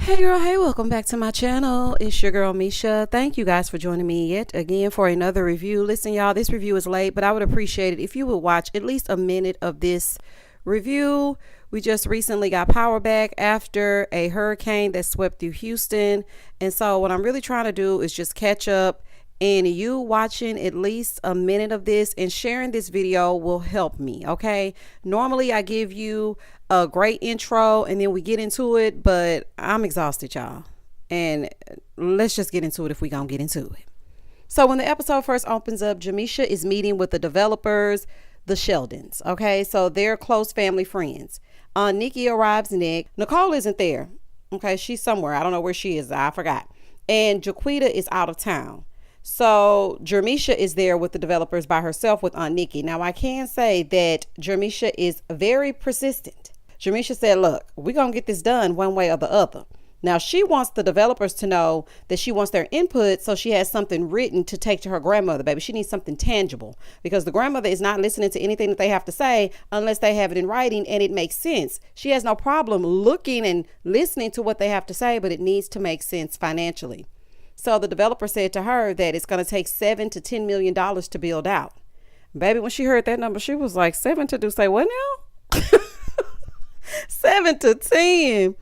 Hey girl, hey, welcome back to my channel. It's your girl Misha. Thank you guys for joining me yet again for another review. Listen y'all, this review is late, but I would appreciate it if you would watch at least a minute of this review. We just recently got power back after a hurricane that swept through Houston, and so what I'm really trying to do is just catch up, and you watching at least a minute of this and sharing this video will help me. Okay, normally I give you a great intro and then we get into it, but I'm exhausted, y'all, and let's just get into it if we gonna get into it. So when the episode first opens up, Jermeshia is meeting with the developers, the Sheldons. Okay, so they're close family friends. Nikki arrives next. Nicole isn't there. Okay, she's somewhere. I don't know where she is. I forgot. And Jaquita is out of town. So Jermeshia is there with the developers by herself with Aunt Nikki. Now I can say that Jermeshia is very persistent. Jermeshia said, look, we're going to get this done one way or the other. Now she wants the developers to know that she wants their input, so she has something written to take to her grandmother, baby. She needs something tangible because the grandmother is not listening to anything that they have to say unless they have it in writing and it makes sense. She has no problem looking and listening to what they have to say, but it needs to make sense financially. So the developer said to her that it's going to take $7 to $10 million to build out. Baby, when she heard that number, she was like, 7 to do, say what now? 7 to 10.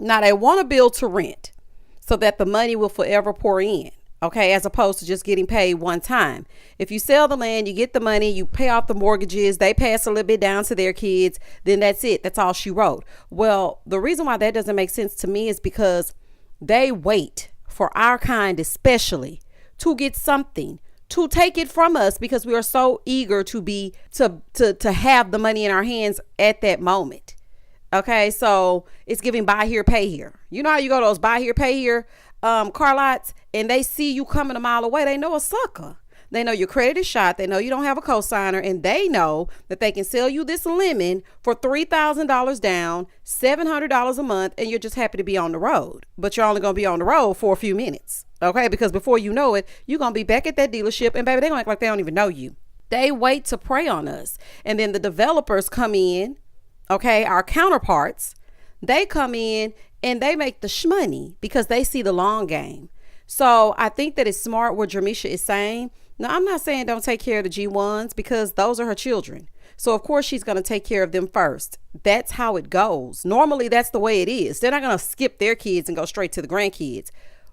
Now they want to build to rent so that the money will forever pour in. Okay, as opposed to just getting paid one time. If you sell the land, you get the money, you pay off the mortgages, they pass a little bit down to their kids, then that's it. That's all she wrote. Well, the reason why that doesn't make sense to me is because they wait for our kind, especially, to get something, to take it from us because we are so eager to have the money in our hands at that moment. Okay, so it's giving buy here, pay here. You know how you go to those buy here, pay here car lots, and they see you coming a mile away. They know a sucker. They know your credit is shot. They know you don't have a cosigner, and they know that they can sell you this lemon for $3,000 down, $700 a month, and you're just happy to be on the road. But you're only going to be on the road for a few minutes, okay? Because before you know it, you're going to be back at that dealership, and baby, they're going to act like they don't even know you. They wait to prey on us, and then the developers come in, okay, our counterparts, they come in, and they make the shmoney because they see the long game. So I think that it's smart what Jermeshia is saying. Now, I'm not saying don't take care of the G1s because those are her children. So, of course, she's going to take care of them first. That's how it goes. Normally, that's the way it is. They're not going to skip their kids and go straight to the grandkids.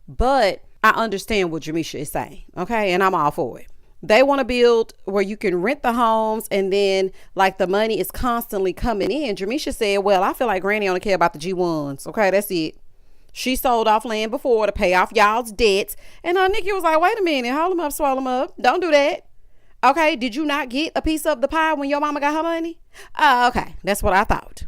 But I understand what Jermeshia is saying, okay? And I'm all for it. They want to build where you can rent the homes and then, like, the money is constantly coming in. Jermeshia said, well, I feel like Granny only care about the G1s, okay? That's it. She sold off land before to pay off y'all's debts. And Nikki was like, wait a minute, hold them up, swallow them up. Don't do that. Okay, did you not get a piece of the pie when your mama got her money? Okay, that's what I thought.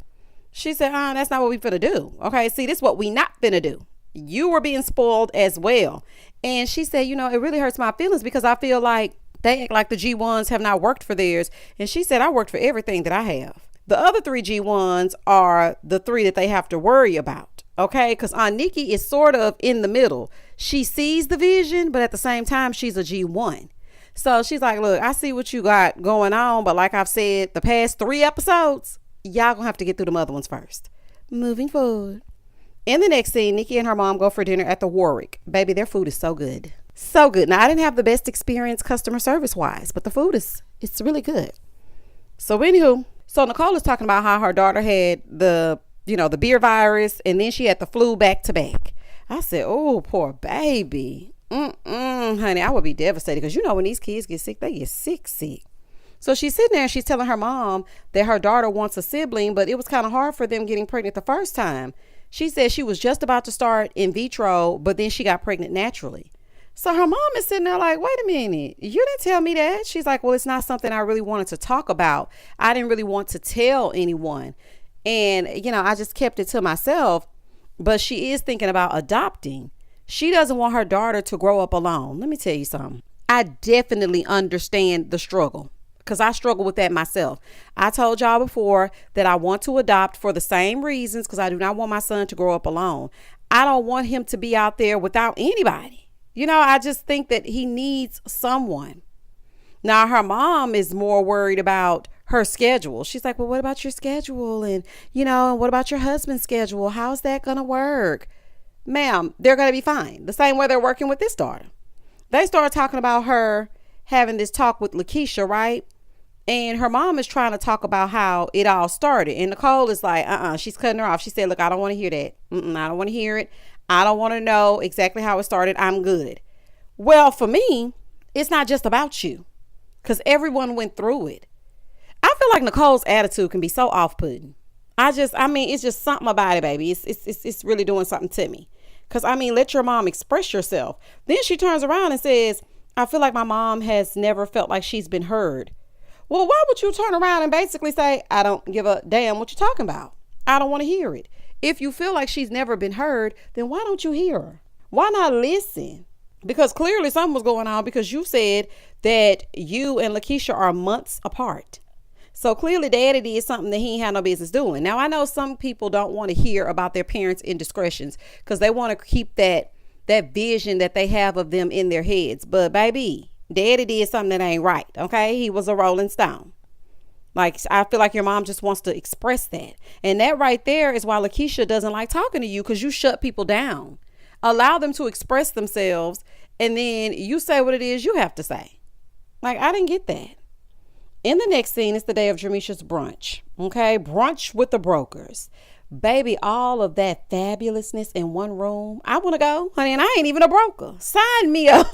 She said, that's not what we finna do. Okay, see, this is what we not finna do. You were being spoiled as well. And she said, you know, it really hurts my feelings because I feel like they act like the G1s have not worked for theirs. And she said, I worked for everything that I have. The other 3 G1s are the 3 that they have to worry about. Okay, because Aunt Nikki is sort of in the middle. She sees the vision, but at the same time, she's a G1. So she's like, look, I see what you got going on. But like I've said, the past 3 episodes, y'all gonna have to get through the other ones first. Moving forward. In the next scene, Nikki and her mom go for dinner at the Warwick. Baby, their food is so good. So good. Now, I didn't have the best experience customer service wise, but the food it's really good. So anywho, so Nicole is talking about how her daughter had the beer virus, and then she had the flu back to back. I said, oh, poor baby. Honey, I would be devastated because when these kids get sick, they get sick. So she's sitting there and she's telling her mom that her daughter wants a sibling, but it was kind of hard for them getting pregnant the first time. She said she was just about to start in vitro, but then she got pregnant naturally. So her mom is sitting there like, wait a minute, you didn't tell me that. She's like, well, it's not something I really wanted to talk about. I didn't really want to tell anyone. And, I just kept it to myself. But she is thinking about adopting. She doesn't want her daughter to grow up alone. Let me tell you something. I definitely understand the struggle because I struggle with that myself. I told y'all before that I want to adopt for the same reasons because I do not want my son to grow up alone. I don't want him to be out there without anybody. I just think that he needs someone. Now, her mom is more worried about her schedule. She's like, well, what about your schedule? And, what about your husband's schedule? How's that going to work? Ma'am, they're going to be fine. The same way they're working with this daughter. They started talking about her having this talk with Lakeshia, right? And her mom is trying to talk about how it all started. And Nicole is like, she's cutting her off. She said, look, I don't want to hear that. I don't want to hear it. I don't want to know exactly how it started. I'm good. Well, for me, it's not just about you, because everyone went through it. I feel like Nicole's attitude can be so off-putting. It's just something about it, baby. It's really doing something to me. Because, let your mom express yourself. Then she turns around and says, I feel like my mom has never felt like she's been heard. Well, why would you turn around and basically say, I don't give a damn what you're talking about? I don't want to hear it. If you feel like she's never been heard, then why don't you hear her? Why not listen? Because clearly something was going on, because you said that you and Lakeshia are months apart. So clearly daddy did something that he ain't had no business doing. Now, I know some people don't want to hear about their parents' indiscretions because they want to keep that vision that they have of them in their heads. But baby, daddy did something that ain't right. Okay. He was a rolling stone. Like, I feel like your mom just wants to express that. And that right there is why Lakeshia doesn't like talking to you, because you shut people down. Allow them to express themselves. And then you say what it is you have to say. Like, I didn't get that. In the next scene, it's the day of Jermeshia's brunch. Okay. Brunch with the brokers. Baby, all of that fabulousness in one room. I want to go, honey, and I ain't even a broker. Sign me up.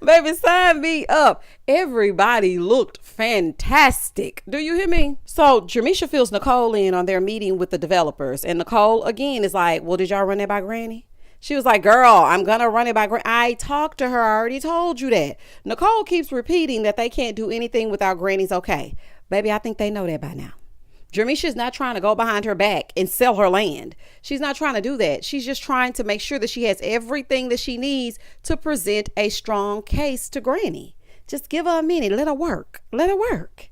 Baby, sign me up. Everybody looked fantastic. Do you hear me? So Jermeshia fills Nicole in on their meeting with the developers. And Nicole, again, is like, well, did y'all run that by Granny? She was like, girl, I'm going to run it by Granny. I talked to her. I already told you that. Nicole keeps repeating that they can't do anything without Granny's okay. Baby, I think they know that by now. Jermeshia is not trying to go behind her back and sell her land. She's not trying to do that. She's just trying to make sure that she has everything that she needs to present a strong case to Granny. Just give her a minute. Let her work. Let her work.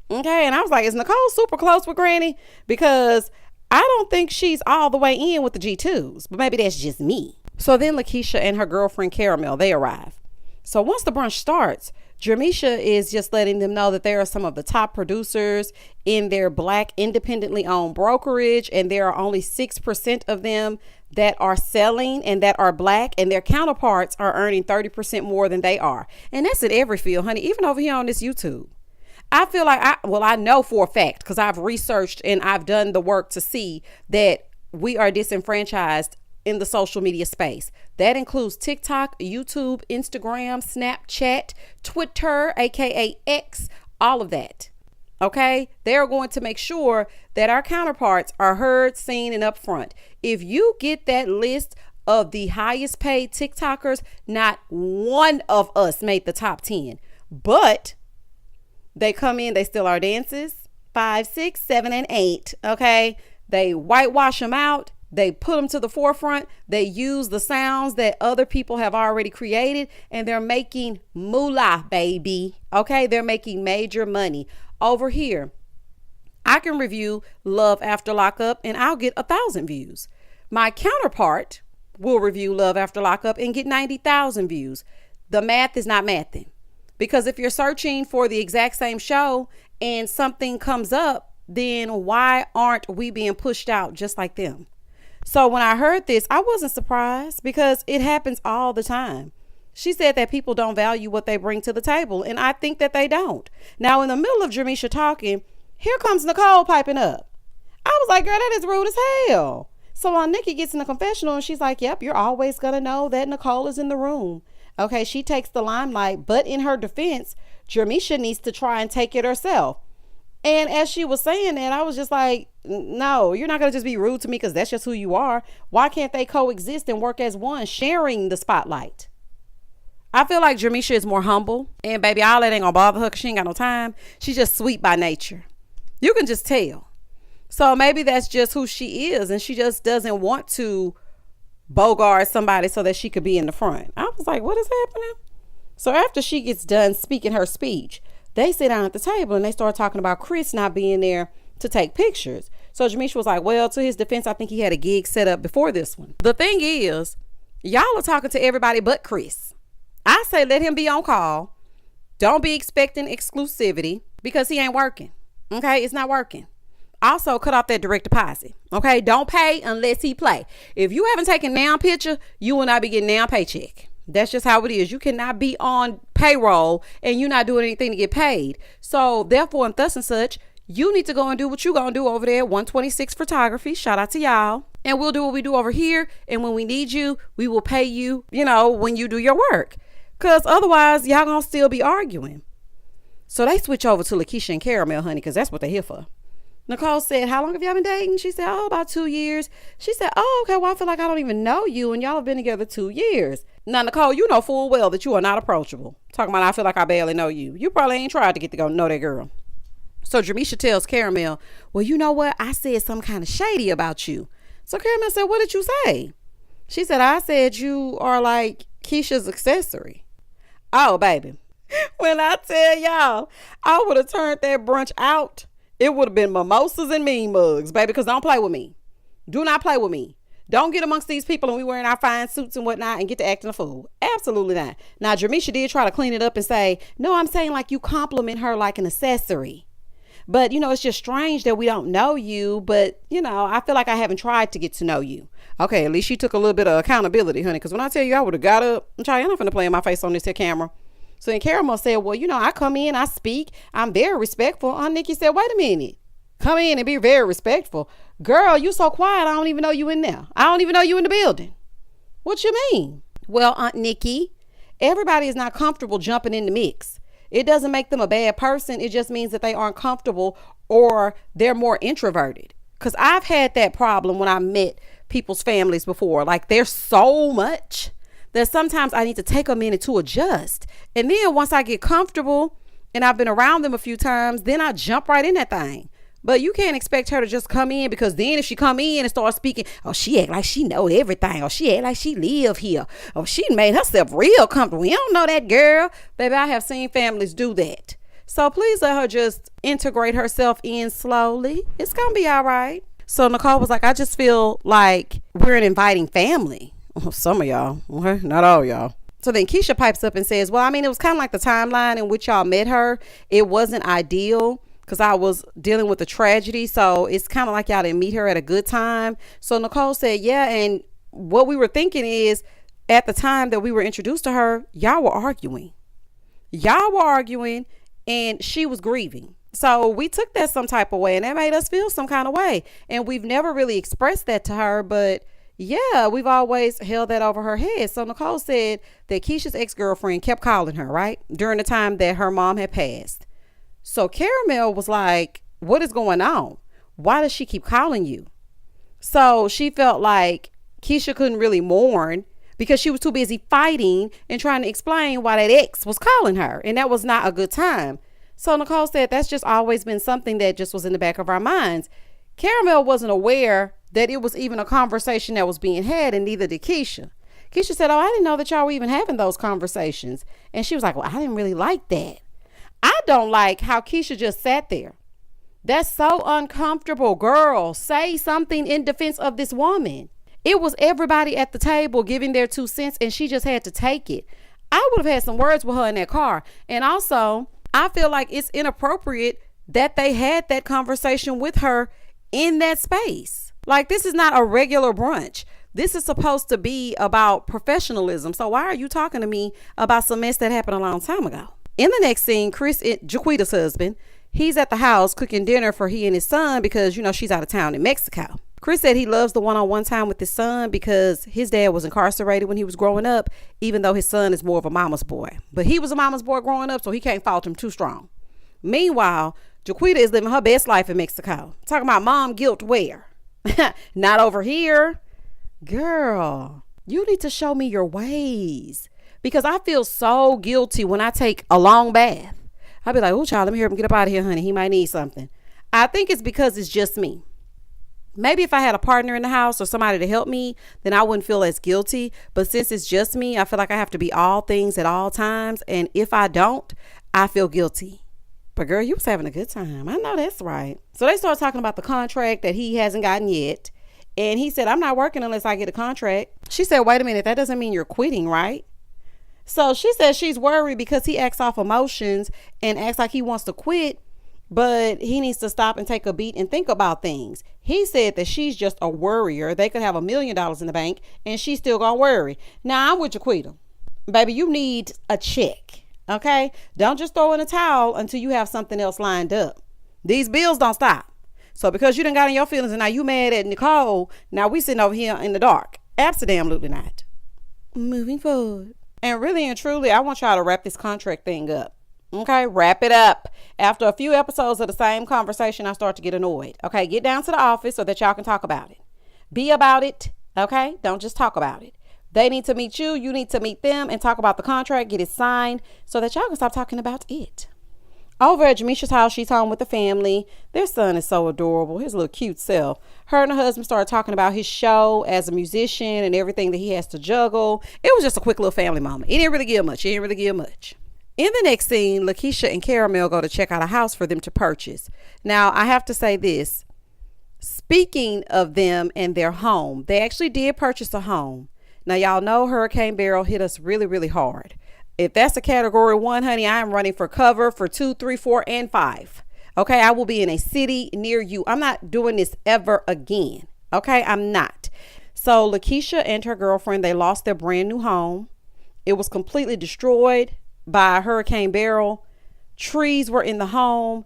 Okay. And I was like, is Nicole super close with Granny? Because I don't think she's all the way in with the G2s, but maybe that's just me. So then Lakeshia and her girlfriend Karamell, they arrive. So once the brunch starts, Jermeshia is just letting them know that there are some of the top producers in their Black independently owned brokerage, and there are only 6% of them that are selling and that are Black, and their counterparts are earning 30% more than they are. And that's in every field, honey, even over here on this YouTube. I feel like I know for a fact, because I've researched and I've done the work to see that we are disenfranchised in the social media space. That includes TikTok, YouTube, Instagram, Snapchat, Twitter, aka X, all of that. Okay, they're going to make sure that our counterparts are heard, seen, and upfront. If you get that list of the highest paid TikTokers, not one of us made the top 10, but they come in, they steal our dances, 5, 6, 7, and 8. Okay, they whitewash them out. They put them to the forefront. They use the sounds that other people have already created, and they're making moolah, baby. Okay, they're making major money. Over here, I can review Love After Lockup and I'll get 1,000 views. My counterpart will review Love After Lockup and get 90,000 views. The math is not mathing, because if you're searching for the exact same show and something comes up, then why aren't we being pushed out just like them? So when I heard this, I wasn't surprised, because it happens all the time. She said that people don't value what they bring to the table, and I think that they don't. Now, in the middle of Jermeshia talking, here comes Nicole piping up. I was like, girl, that is rude as hell. So while Nikki gets in the confessional, and she's like, yep, you're always going to know that Nicole is in the room. Okay, she takes the limelight, but in her defense, Jermeshia needs to try and take it herself. And as she was saying that, I was just like, no, you're not going to just be rude to me because that's just who you are. Why can't they coexist and work as one, sharing the spotlight? I feel like Jermeshia is more humble, and baby, all that ain't gonna bother her because she ain't got no time. She's just sweet by nature. You can just tell. So maybe that's just who she is, and she just doesn't want to bogart somebody so that she could be in the front. I was like, what is happening? So after she gets done speaking her speech, they sit down at the table and they start talking about Chris not being there to take pictures. So Jermeshia was like, well, to his defense, I think he had a gig set up before this one. The thing is, y'all are talking to everybody but Chris. I say let him be on call Don't be expecting exclusivity because he ain't working. Okay, it's not working. Also, cut off that direct deposit. Okay, don't pay unless he play. If you haven't taken now picture, you will not be getting now paycheck. That's just how it is. You cannot be on payroll and you're not doing anything to get paid. So therefore, and thus and such, you need to go and do what you gonna do over there at 126 Photography. Shout out to y'all. And we'll do what we do over here. And when we need you, we will pay you, when you do your work. Because otherwise, y'all gonna still be arguing. So they switch over to Lakeshia and Karamell, honey, because that's what they're here for. Nicole said, how long have y'all been dating? She said, about 2 years. She said, okay, well, I feel like I don't even know you, and y'all have been together 2 years. Now, Nicole, you know full well that you are not approachable. Talking about, I feel like I barely know you. You probably ain't tried to get to go know that girl. So Jermeshia tells Karamell, well, you know what? I said some kind of shady about you. So Karamell said, what did you say? She said, I said you are like Keisha's accessory. Oh, baby. When I tell y'all, I would have turned that brunch out. It would have been mimosas and mean mugs, baby, because don't play with me. Do not play with me. Don't get amongst these people and we wearing our fine suits and whatnot and get to acting a fool. Absolutely not. Now, Jermeshia did try to clean it up and say, no, I'm saying like you compliment her like an accessory. But, it's just strange that we don't know you. But, I feel like I haven't tried to get to know you. Okay, at least she took a little bit of accountability, honey, because when I tell you I would have got up, I'm not finna play in my face on this here camera. So then Karamell said, well, I come in, I speak. I'm very respectful. Aunt Nikki said, wait a minute. Come in and be very respectful. Girl, you so quiet. I don't even know you in there. I don't even know you in the building. What you mean? Well, Aunt Nikki, everybody is not comfortable jumping in the mix. It doesn't make them a bad person. It just means that they aren't comfortable or they're more introverted. Because I've had that problem when I met people's families before. Like there's so much that sometimes I need to take a minute to adjust. And then once I get comfortable and I've been around them a few times, then I jump right in that thing. But you can't expect her to just come in, because then if she come in and start speaking, oh, she act like she know everything. Or she act like she live here. Or she made herself real comfortable. We don't know that girl. Baby, I have seen families do that. So please let her just integrate herself in slowly. It's going to be all right. So Nicole was like, I just feel like we're an inviting family. Some of y'all, okay? Not all y'all. So then Keisha pipes up and says, well, it was kind of like the timeline in which y'all met her. It wasn't ideal because I was dealing with a tragedy. So it's kind of like y'all didn't meet her at a good time. So Nicole said, yeah. And what we were thinking is at the time that we were introduced to her, y'all were arguing. And she was grieving. So we took that some type of way, and that made us feel some kind of way. And we've never really expressed that to her, but yeah, we've always held that over her head. So Nicole said that Keisha's ex-girlfriend kept calling her, right, during the time that her mom had passed. So Karamell was like, what is going on? Why does she keep calling you? So she felt like Keisha couldn't really mourn because she was too busy fighting and trying to explain why that ex was calling her. And that was not a good time. So Nicole said that's just always been something that just was in the back of our minds. Karamell wasn't aware that it was even a conversation that was being had, and neither did Keisha. Keisha said, oh, I didn't know that y'all were even having those conversations. And she was like, well, I didn't really like that. I don't like how Keisha just sat there. That's so uncomfortable. Girl, say something in defense of this woman. It was everybody at the table giving their 2 cents, and she just had to take it. I would have had some words with her in that car. And also, I feel like it's inappropriate that they had that conversation with her in that space. Like, this is not a regular brunch. This is supposed to be about professionalism. So why are you talking to me about some mess that happened a long time ago? In the next scene, Chris, Jaquita's husband, he's at the house cooking dinner for he and his son because, she's out of town in Mexico. Chris said he loves the one-on-one time with his son because his dad was incarcerated when he was growing up, even though his son is more of a mama's boy. But he was a mama's boy growing up, so he can't fault him too strong. Meanwhile, Jaquita is living her best life in Mexico. Talking about mom guilt where? Not over here. Girl, you need to show me your ways, because I feel so guilty when I take a long bath. I'll be like, oh, child, let me hear him get up out of here, honey. He might need something. I think it's because it's just me. Maybe if I had a partner in the house or somebody to help me, then I wouldn't feel as guilty. But since it's just me, I feel like I have to be all things at all times. And if I don't, I feel guilty. But girl, you was having a good time. I know that's right. So they started talking about the contract that he hasn't gotten yet. And he said, I'm not working unless I get a contract. She said, wait a minute, that doesn't mean you're quitting, right? So she says she's worried because he acts off emotions and acts like he wants to quit, but he needs to stop and take a beat and think about things. He said that she's just a worrier. They could have $1 million in the bank and she's still gonna worry. Now I'm with Jaquita. Baby, you need a check. Okay? Don't just throw in a towel until you have something else lined up. These bills don't stop. So because you done got in your feelings and now you mad at Nicole, now we sitting over here in the dark. Absolutely not. Moving forward. And really and truly, I want y'all to wrap this contract thing up. Okay, wrap it up. After a few episodes of the same conversation, I start to get annoyed. Okay, get down to the office so that y'all can talk about it. Be about it. Okay, don't just talk about it. They need to meet you. You need to meet them and talk about the contract. Get it signed so that y'all can stop talking about it. Over at Jermeshia's house, she's home with the family. Their son is so adorable. His little cute self. Her and her husband started talking about his show as a musician and everything that he has to juggle. It was just a quick little family moment. It didn't really give much. In the next scene, Lakeshia and Karamell go to check out a house for them to purchase. Now, I have to say this. Speaking of them and their home, they actually did purchase a home. Now, y'all know Hurricane Beryl hit us really, really hard. If that's a category 1, honey, I am running for cover for 2, 3, 4, and 5. Okay, I will be in a city near you. I'm not doing this ever again. Okay, I'm not. So Lakeshia and her girlfriend, they lost their brand new home. It was completely destroyed by Hurricane Beryl. Trees were in the home.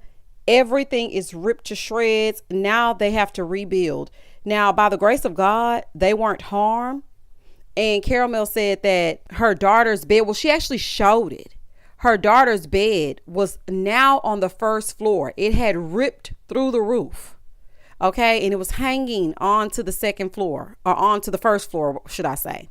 Everything is ripped to shreds. Now they have to rebuild. Now, by the grace of God, they weren't harmed. And Karamell said that her daughter's bed, well, she actually showed it. Her daughter's bed was now on the first floor. It had ripped through the roof. Okay. And it was hanging onto the second floor, or onto the first floor, should I say.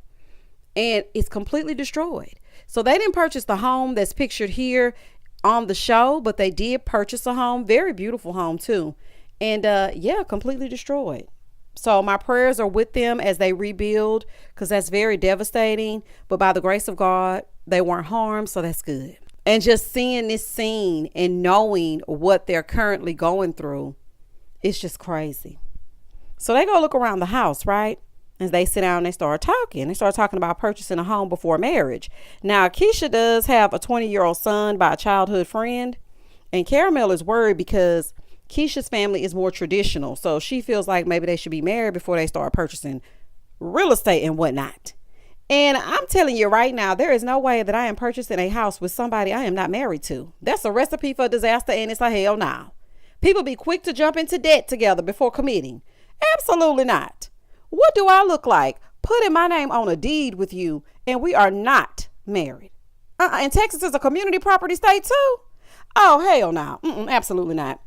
And it's completely destroyed. So they didn't purchase the home that's pictured here on the show, but they did purchase a home. Very beautiful home too. And yeah, completely destroyed. So my prayers are with them as they rebuild, because that's very devastating. But by the grace of God, they weren't harmed. So that's good. And just seeing this scene and knowing what they're currently going through, it's just crazy. So they go look around the house, right? As they sit down, they start talking. They start talking about purchasing a home before marriage. Now, Keisha does have a 20-year-old son by a childhood friend. And Karamell is worried because Keisha's family is more traditional. So she feels like maybe they should be married before they start purchasing real estate and whatnot. And I'm telling you right now, there is no way that I am purchasing a house with somebody I am not married to. That's a recipe for disaster, and it's a hell no. People be quick to jump into debt together before committing. Absolutely not. What do I look like putting my name on a deed with you and we are not married? And Texas is a community property state too? Oh, hell no. Absolutely not.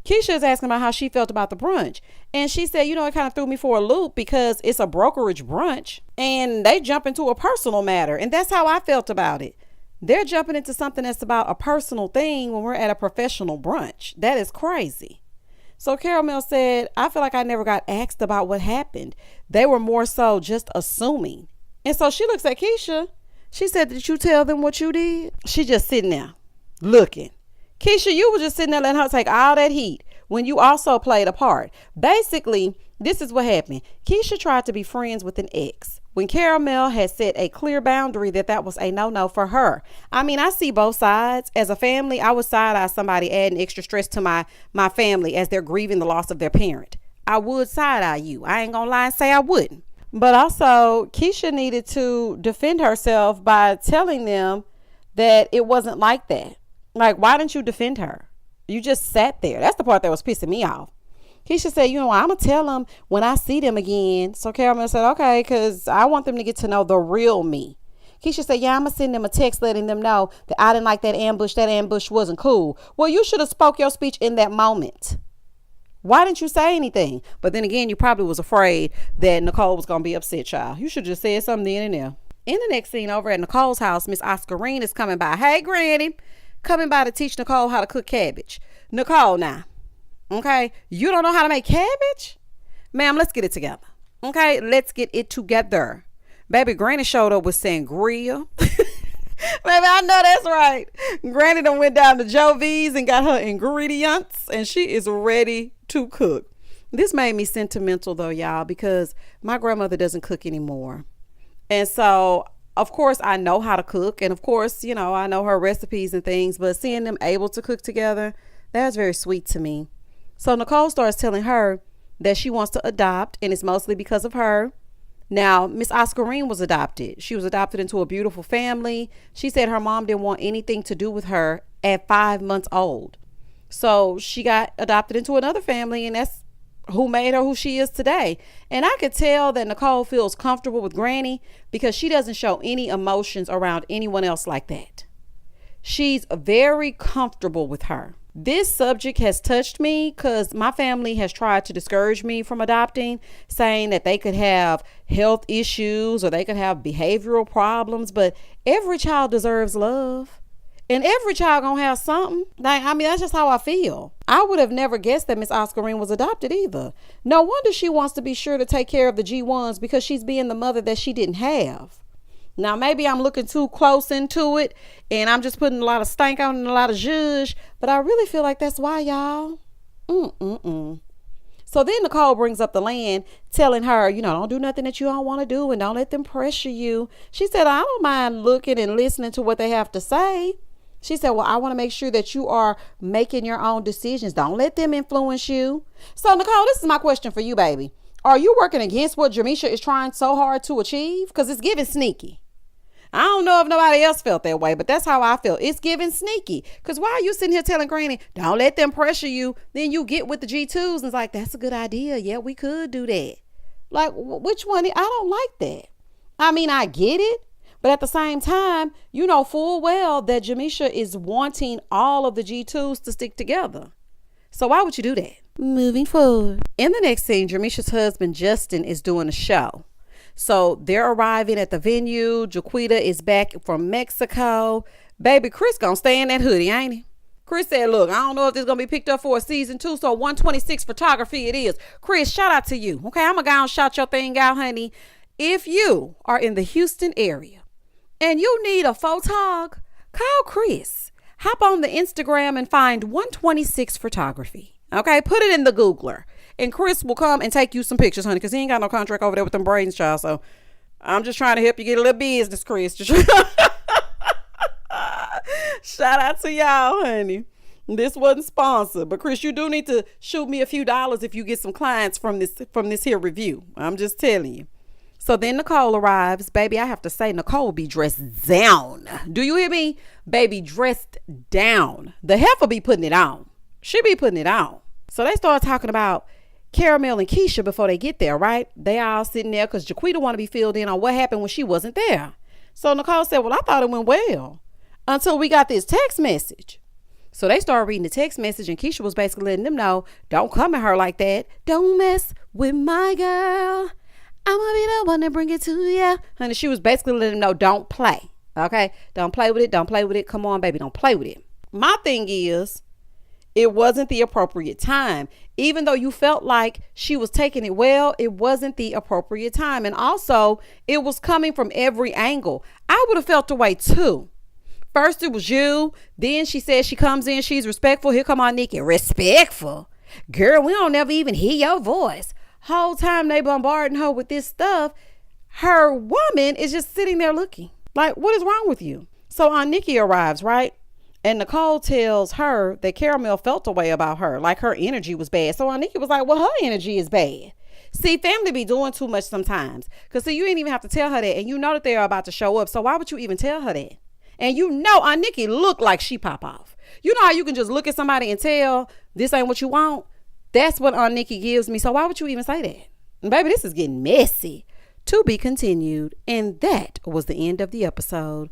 Keisha is asking about how she felt about the brunch. And she said, you know, it kind of threw me for a loop because it's a brokerage brunch and they jump into a personal matter. And that's how I felt about it. They're jumping into something that's about a personal thing when we're at a professional brunch. That is crazy. So Karamell said, I feel like I never got asked about what happened. They were more so just assuming. And so she looks at Keisha. She said, did you tell them what you did? She just sitting there looking. Keisha, you were just sitting there letting her take all that heat when you also played a part. Basically, this is what happened. Keisha tried to be friends with an ex when Karamell had set a clear boundary that was a no-no for her. I mean, I see both sides. As a family, I would side-eye somebody adding extra stress to my family as they're grieving the loss of their parent. I would side-eye you. I ain't gonna lie and say I wouldn't. But also, Keisha needed to defend herself by telling them that it wasn't like that. Like, why didn't you defend her? You just sat there. That's the part that was pissing me off. Keisha said, you know, I'm going to tell them when I see them again. So Karamell said, okay, because I want them to get to know the real me. Keisha said, yeah, I'm going to send them a text letting them know that I didn't like that ambush. That ambush wasn't cool. Well, you should have spoke your speech in that moment. Why didn't you say anything? But then again, you probably was afraid that Nicole was going to be upset, child. You should just said something then and there. In the next scene over at Nicole's house, Miss Oscarine is coming by. Hey, Granny. Coming by to teach Nicole how to cook cabbage. Nicole, now, okay, you don't know how to make cabbage? Ma'am, let's get it together. Okay, let's get it together. Baby, Granny showed up with sangria. Baby, I know that's right. Granny done went down to Joe V's and got her ingredients, and she is ready to cook. This made me sentimental, though, y'all, because my grandmother doesn't cook anymore. And so of course, I know how to cook. And of course, I know her recipes and things. But seeing them able to cook together, that's very sweet to me. So Nicole starts telling her that she wants to adopt, and it's mostly because of her. Now, Miss Oscarine was adopted. She was adopted into a beautiful family. She said her mom didn't want anything to do with her at 5 months old. So she got adopted into another family, and that's who made her who she is today. And I could tell that Nicole feels comfortable with Granny because she doesn't show any emotions around anyone else like that. She's very comfortable with her. This subject has touched me because my family has tried to discourage me from adopting, saying that they could have health issues or they could have behavioral problems, but every child deserves love. And every child gonna have something. That's just how I feel. I would have never guessed that Miss Oscarine was adopted either. No wonder she wants to be sure to take care of the G1s because she's being the mother that she didn't have. Now, maybe I'm looking too close into it and I'm just putting a lot of stank on and a lot of zhuzh, but I really feel like that's why, y'all. So then Nicole brings up the land, telling her, don't do nothing that you don't want to do and don't let them pressure you. She said, I don't mind looking and listening to what they have to say. She said, well, I want to make sure that you are making your own decisions. Don't let them influence you. So, Nicole, this is my question for you, baby. Are you working against what Jermeshia is trying so hard to achieve? Because it's giving sneaky. I don't know if nobody else felt that way, but that's how I feel. It's giving sneaky. Because why are you sitting here telling Granny, don't let them pressure you? Then you get with the G2s and it's like, that's a good idea. Yeah, we could do that. Like, which one? I don't like that. I get it. But at the same time, you know full well that Jermeshia is wanting all of the G2s to stick together. So why would you do that? Moving forward. In the next scene, Jermeshia's husband, Justin, is doing a show. So they're arriving at the venue. Jaquita is back from Mexico. Baby, Chris gonna stay in that hoodie, ain't he? Chris said, look, I don't know if this is gonna be picked up for a season 2, so 126 photography it is. Chris, shout out to you. Okay, I'm gonna go and shout your thing out, honey. If you are in the Houston area and you need a photog, call Chris. Hop on the Instagram and find 126 photography. Okay, put it in the Googler. And Chris will come and take you some pictures, honey, because he ain't got no contract over there with them braids, child. So I'm just trying to help you get a little business, Chris. Shout out to y'all, honey. This wasn't sponsored, but Chris, you do need to shoot me a few dollars if you get some clients from this here review. I'm just telling you. So then Nicole arrives. Baby, I have to say, Nicole be dressed down. Do you hear me? Baby, dressed down. The heifer be putting it on. She be putting it on. So they start talking about Karamell and Keisha before they get there, right? They all sitting there because Jaquita want to be filled in on what happened when she wasn't there. So Nicole said, well, I thought it went well until we got this text message. So they started reading the text message and Keisha was basically letting them know, don't come at her like that. Don't mess with my girl. I'm gonna be the one to bring it to you. Honey, she was basically letting them know, don't play. Okay? Don't play with it. Don't play with it. Come on, baby. Don't play with it. My thing is, it wasn't the appropriate time. Even though you felt like she was taking it well, it wasn't the appropriate time. And also, it was coming from every angle. I would have felt the way too. First, it was you. Then she says she comes in, she's respectful. Here come on Nikki. Respectful? Girl, we don't never even hear your voice. Whole time they bombarding her with this stuff, her woman is just sitting there looking like, what is wrong with you? So Aunt Nikki arrives, right? And Nicole tells her that Karamell felt a way about her, like her energy was bad. So Aunt Nikki was like, well, her energy is bad. See, family be doing too much sometimes. Because see, you ain't even have to tell her that. And you know that they're about to show up. So why would you even tell her that? And you know Aunt Nikki looked like she pop off. You know how you can just look at somebody and tell this ain't what you want? That's what Aunt Nikki gives me. So why would you even say that? And baby, this is getting messy. To be continued. And that was the end of the episode.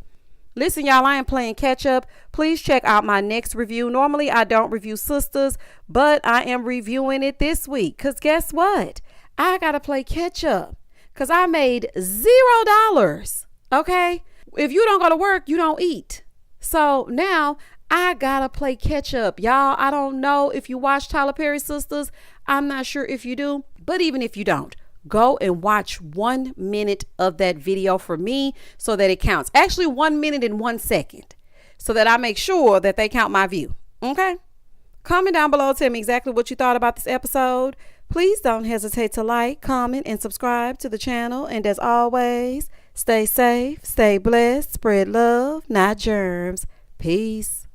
Listen, y'all, I am playing catch up. Please check out my next review. Normally, I don't review sisters, but I am reviewing it this week. Because guess what? I got to play catch up. Because I made $0. Okay? If you don't go to work, you don't eat. So now I got to play catch up. Y'all, I don't know if you watch Tyler Perry Sisters. I'm not sure if you do. But even if you don't, go and watch 1 minute of that video for me so that it counts. Actually, 1 minute and 1 second so that I make sure that they count my view. Okay? Comment down below. Tell me exactly what you thought about this episode. Please don't hesitate to like, comment, and subscribe to the channel. And as always, Stay safe, stay blessed, spread love, not germs. Peace.